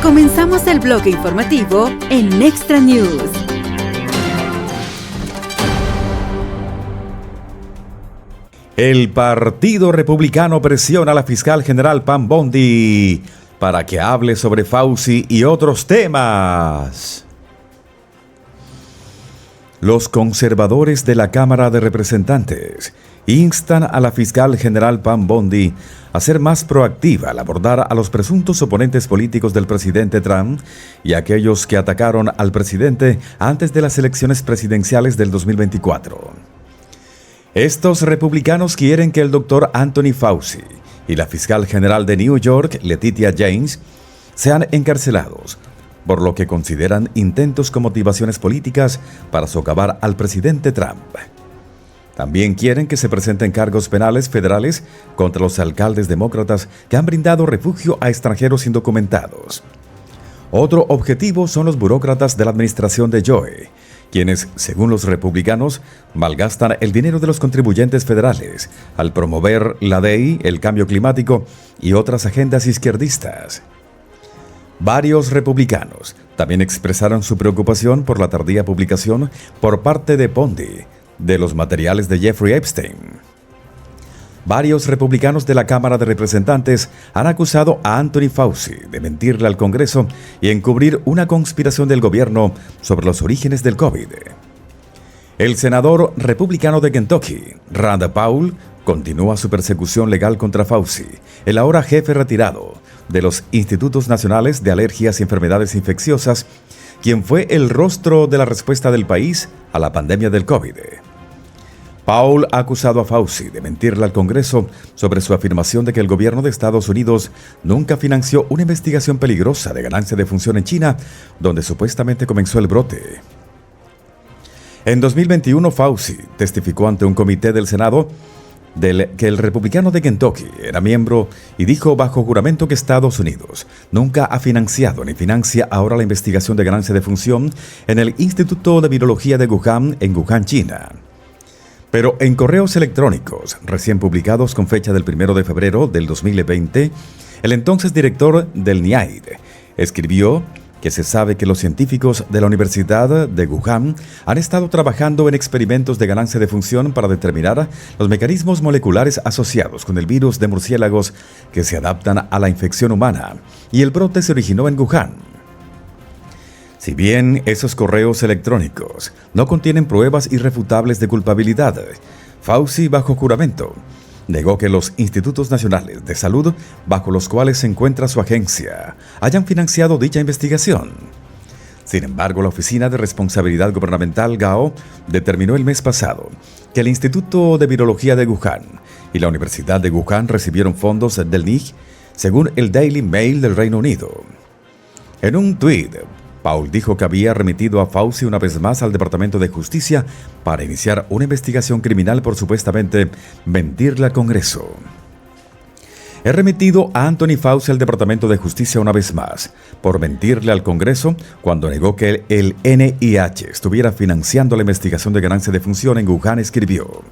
Comenzamos el bloque informativo en Extra News. El Partido Republicano presiona a la fiscal general Pam Bondi para que hable sobre Fauci y otros temas. Los conservadores de la Cámara de Representantes instan a la fiscal general Pam Bondi a ser más proactiva al abordar a los presuntos oponentes políticos del presidente Trump y a aquellos que atacaron al presidente antes de las elecciones presidenciales del 2024. Estos republicanos quieren que el doctor Anthony Fauci y la fiscal general de New York, Letitia James, sean encarcelados, por lo que consideran intentos con motivaciones políticas para socavar al presidente Trump. También quieren que se presenten cargos penales federales contra los alcaldes demócratas que han brindado refugio a extranjeros indocumentados. Otro objetivo son los burócratas de la administración de Joe, quienes, según los republicanos, malgastan el dinero de los contribuyentes federales al promover la ley, el cambio climático y otras agendas izquierdistas. Varios republicanos también expresaron su preocupación por la tardía publicación por parte de Bondi de los materiales de Jeffrey Epstein. Varios republicanos de la Cámara de Representantes han acusado a Anthony Fauci de mentirle al Congreso y encubrir una conspiración del gobierno sobre los orígenes del COVID. El senador republicano de Kentucky, Rand Paul, continúa su persecución legal contra Fauci, el ahora jefe retirado de los Institutos Nacionales de Alergias y Enfermedades Infecciosas, quien fue el rostro de la respuesta del país a la pandemia del COVID. Paul ha acusado a Fauci de mentirle al Congreso sobre su afirmación de que el gobierno de Estados Unidos nunca financió una investigación peligrosa de ganancia de función en China, donde supuestamente comenzó el brote. En 2021, Fauci testificó ante un comité del Senado del que el republicano de Kentucky era miembro y dijo bajo juramento que Estados Unidos nunca ha financiado ni financia ahora la investigación de ganancia de función en el Instituto de Virología de Wuhan, en Wuhan, China. Pero en correos electrónicos recién publicados con fecha del 1 de febrero del 2020, el entonces director del NIAID escribió que se sabe que los científicos de la Universidad de Wuhan han estado trabajando en experimentos de ganancia de función para determinar los mecanismos moleculares asociados con el virus de murciélagos que se adaptan a la infección humana, y el brote se originó en Wuhan. Si bien esos correos electrónicos no contienen pruebas irrefutables de culpabilidad, Fauci, bajo juramento, negó que los institutos nacionales de salud, bajo los cuales se encuentra su agencia, hayan financiado dicha investigación. Sin embargo, la Oficina de Responsabilidad Gubernamental, GAO, determinó el mes pasado que el Instituto de Virología de Wuhan y la Universidad de Wuhan recibieron fondos del NIH, según el Daily Mail del Reino Unido. En un tuit, Paul dijo que había remitido a Fauci una vez más al Departamento de Justicia para iniciar una investigación criminal por supuestamente mentirle al Congreso. He remitido a Anthony Fauci al Departamento de Justicia una vez más por mentirle al Congreso cuando negó que el NIH estuviera financiando la investigación de ganancia de función en Wuhan, escribió.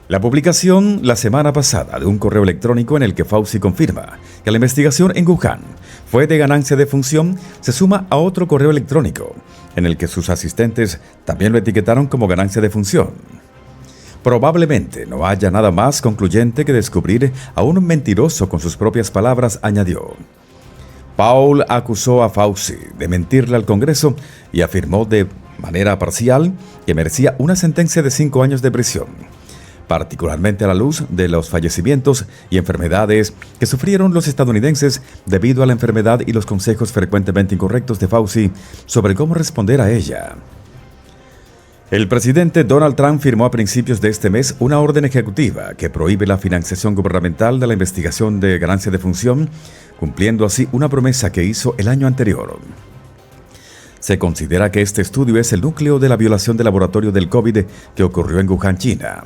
La publicación la semana pasada de un correo electrónico en el que Fauci confirma que la investigación en Wuhan fue de ganancia de función se suma a otro correo electrónico en el que sus asistentes también lo etiquetaron como ganancia de función. Probablemente no haya nada más concluyente que descubrir a un mentiroso con sus propias palabras, añadió. Paul acusó a Fauci de mentirle al Congreso y afirmó de manera parcial que merecía una sentencia de 5 años de prisión, particularmente a la luz de los fallecimientos y enfermedades que sufrieron los estadounidenses debido a la enfermedad y los consejos frecuentemente incorrectos de Fauci sobre cómo responder a ella. El presidente Donald Trump firmó a principios de este mes una orden ejecutiva que prohíbe la financiación gubernamental de la investigación de ganancia de función, cumpliendo así una promesa que hizo el año anterior. Se considera que este estudio es el núcleo de la violación del laboratorio del COVID que ocurrió en Wuhan, China.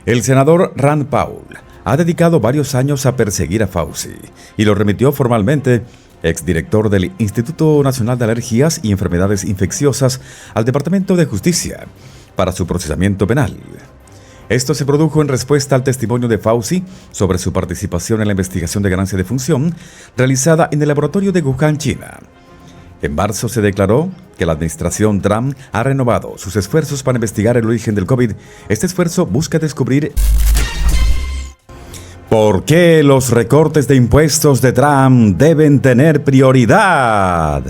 El senador Rand Paul ha dedicado varios años a perseguir a Fauci y lo remitió formalmente, exdirector del Instituto Nacional de Alergias y Enfermedades Infecciosas, al Departamento de Justicia para su procesamiento penal. Esto se produjo en respuesta al testimonio de Fauci sobre su participación en la investigación de ganancia de función realizada en el laboratorio de Wuhan, China. En marzo se declaró que la administración Trump ha renovado sus esfuerzos para investigar el origen del COVID. Este esfuerzo busca descubrir por qué los recortes de impuestos de Trump deben tener prioridad.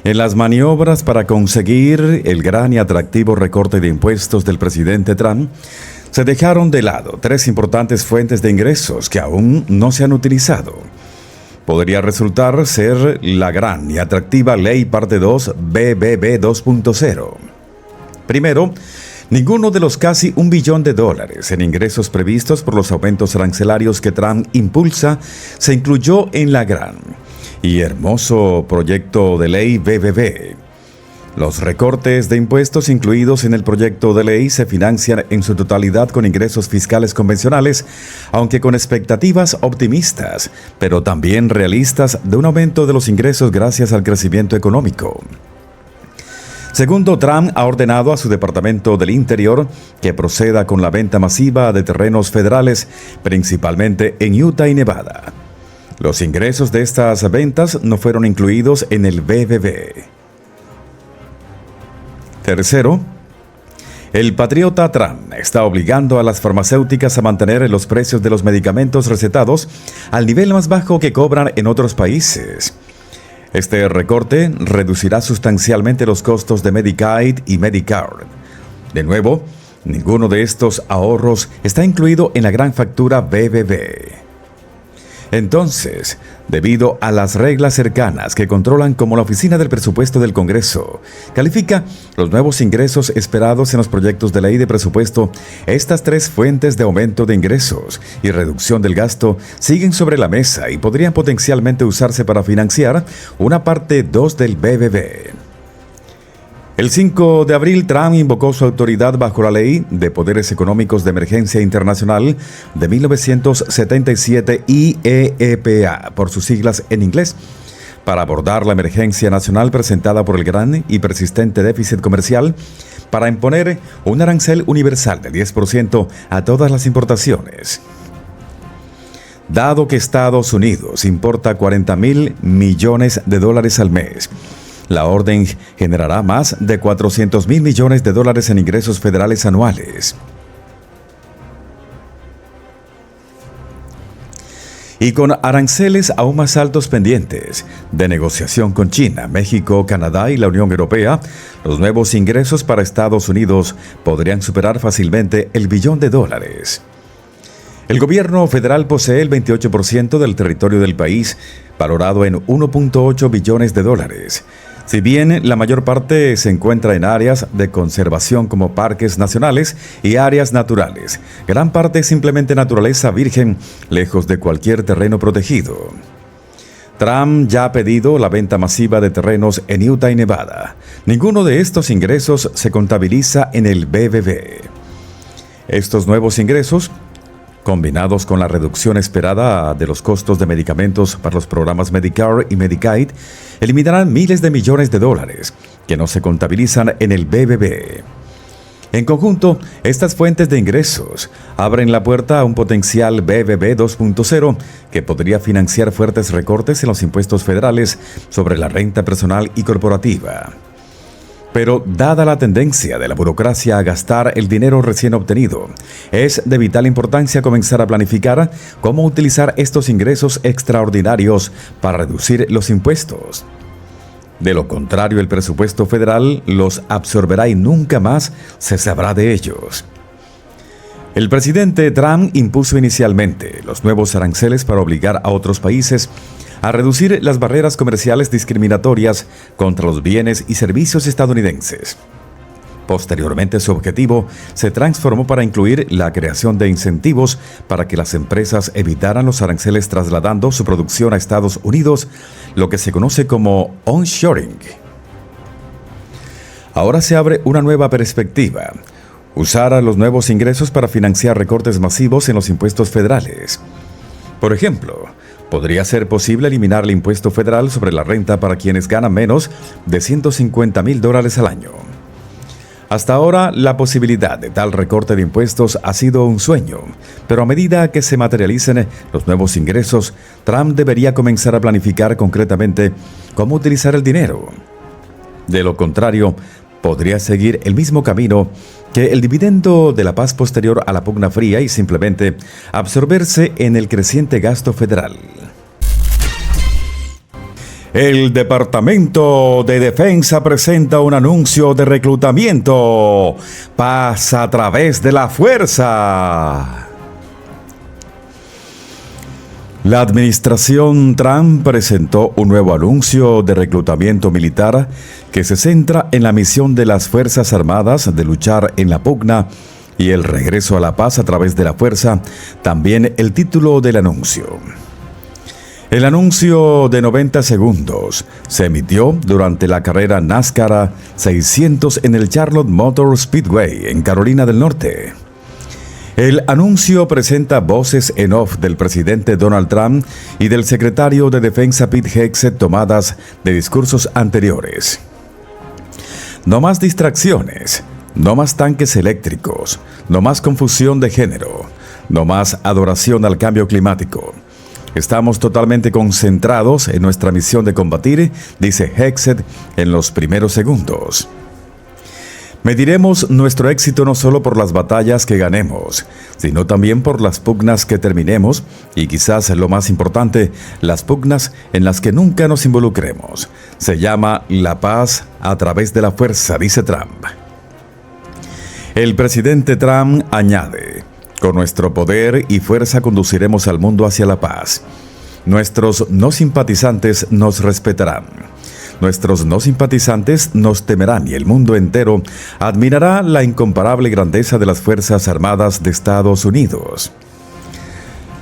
En las maniobras para conseguir el gran y atractivo recorte de impuestos del presidente Trump, se dejaron de lado tres importantes fuentes de ingresos que aún no se han utilizado. Podría resultar ser la gran y atractiva Ley Parte 2 BBB 2.0. Primero, ninguno de los casi $1 billón en ingresos previstos por los aumentos arancelarios que Trump impulsa se incluyó en la gran y hermoso proyecto de ley BBB. Los recortes de impuestos incluidos en el proyecto de ley se financian en su totalidad con ingresos fiscales convencionales, aunque con expectativas optimistas, pero también realistas de un aumento de los ingresos gracias al crecimiento económico. Segundo, Trump ha ordenado a su Departamento del Interior que proceda con la venta masiva de terrenos federales, principalmente en Utah y Nevada. Los ingresos de estas ventas no fueron incluidos en el BBB. Tercero, el patriota Trump está obligando a las farmacéuticas a mantener los precios de los medicamentos recetados al nivel más bajo que cobran en otros países. Este recorte reducirá sustancialmente los costos de Medicaid y Medicare. De nuevo, ninguno de estos ahorros está incluido en la gran factura BBB. Entonces, debido a las reglas cercanas que controlan como la Oficina del Presupuesto del Congreso califica los nuevos ingresos esperados en los proyectos de ley de presupuesto, estas tres fuentes de aumento de ingresos y reducción del gasto siguen sobre la mesa y podrían potencialmente usarse para financiar una parte 2 del BBB. El 5 de abril, Trump invocó su autoridad bajo la Ley de Poderes Económicos de Emergencia Internacional de 1977 IEEPA, por sus siglas en inglés, para abordar la emergencia nacional presentada por el gran y persistente déficit comercial, para imponer un arancel universal del 10% a todas las importaciones. Dado que Estados Unidos importa $40,000 millones al mes, la orden generará más de $400,000 millones en ingresos federales anuales. Y con aranceles aún más altos pendientes de negociación con China, México, Canadá y la Unión Europea, los nuevos ingresos para Estados Unidos podrían superar fácilmente el $1 billón. El gobierno federal posee el 28% del territorio del país, valorado en $1.8 billones. Si bien la mayor parte se encuentra en áreas de conservación como parques nacionales y áreas naturales, gran parte es simplemente naturaleza virgen, lejos de cualquier terreno protegido. Trump ya ha pedido la venta masiva de terrenos en Utah y Nevada. Ninguno de estos ingresos se contabiliza en el BBB. Estos nuevos ingresos, combinados con la reducción esperada de los costos de medicamentos para los programas Medicare y Medicaid, eliminarán miles de millones de dólares que no se contabilizan en el BBB. En conjunto, estas fuentes de ingresos abren la puerta a un potencial BBB 2.0 que podría financiar fuertes recortes en los impuestos federales sobre la renta personal y corporativa. Pero, dada la tendencia de la burocracia a gastar el dinero recién obtenido, es de vital importancia comenzar a planificar cómo utilizar estos ingresos extraordinarios para reducir los impuestos. De lo contrario, el presupuesto federal los absorberá y nunca más se sabrá de ellos. El presidente Trump impuso inicialmente los nuevos aranceles para obligar a otros países a reducir las barreras comerciales discriminatorias contra los bienes y servicios estadounidenses. Posteriormente, su objetivo se transformó para incluir la creación de incentivos para que las empresas evitaran los aranceles trasladando su producción a Estados Unidos, lo que se conoce como onshoring. Ahora se abre una nueva perspectiva: usar a los nuevos ingresos para financiar recortes masivos en los impuestos federales. Por ejemplo, podría ser posible eliminar el impuesto federal sobre la renta para quienes ganan menos de $150,000 al año. Hasta ahora, la posibilidad de tal recorte de impuestos ha sido un sueño, pero a medida que se materialicen los nuevos ingresos, Trump debería comenzar a planificar concretamente cómo utilizar el dinero. De lo contrario, podría seguir el mismo camino que el dividendo de la paz posterior a la pugna fría y simplemente absorberse en el creciente gasto federal. El Departamento de Defensa presenta un anuncio de reclutamiento. Paz a través de la fuerza. La administración Trump presentó un nuevo anuncio de reclutamiento militar que se centra en la misión de las Fuerzas Armadas de luchar en la pugna y el regreso a la paz a través de la fuerza, también el título del anuncio. El anuncio de 90 segundos se emitió durante la carrera NASCAR 600 en el Charlotte Motor Speedway en Carolina del Norte. El anuncio presenta voces en off del presidente Donald Trump y del secretario de Defensa Pete Hegseth tomadas de discursos anteriores. No más distracciones, no más tanques eléctricos, no más confusión de género, no más adoración al cambio climático. Estamos totalmente concentrados en nuestra misión de combatir, dice Hegseth en los primeros segundos. Mediremos nuestro éxito no solo por las batallas que ganemos, sino también por las pugnas que terminemos y quizás lo más importante, las pugnas en las que nunca nos involucremos. Se llama la paz a través de la fuerza, dice Trump. El presidente Trump añade: con nuestro poder y fuerza conduciremos al mundo hacia la paz. Nuestros no simpatizantes nos respetarán. Nuestros no simpatizantes nos temerán y el mundo entero admirará la incomparable grandeza de las Fuerzas Armadas de Estados Unidos.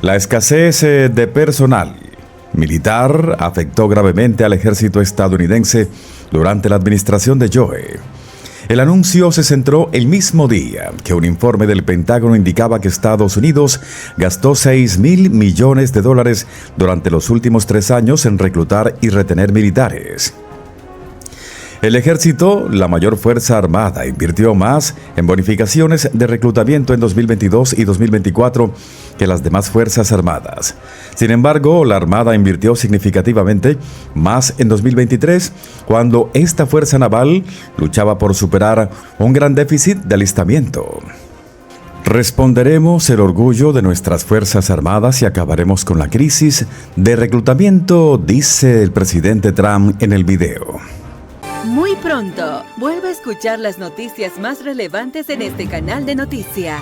La escasez de personal militar afectó gravemente al ejército estadounidense durante la administración de Joe. El anuncio se centró el mismo día que un informe del Pentágono indicaba que Estados Unidos gastó $6,000 millones durante los últimos 3 años en reclutar y retener militares. El ejército, la mayor fuerza armada, invirtió más en bonificaciones de reclutamiento en 2022 y 2024 que las demás fuerzas armadas. Sin embargo, la Armada invirtió significativamente más en 2023, cuando esta fuerza naval luchaba por superar un gran déficit de alistamiento. Responderemos el orgullo de nuestras Fuerzas Armadas y acabaremos con la crisis de reclutamiento, dice el presidente Trump en el video. Muy pronto, vuelve a escuchar las noticias más relevantes en este canal de noticias.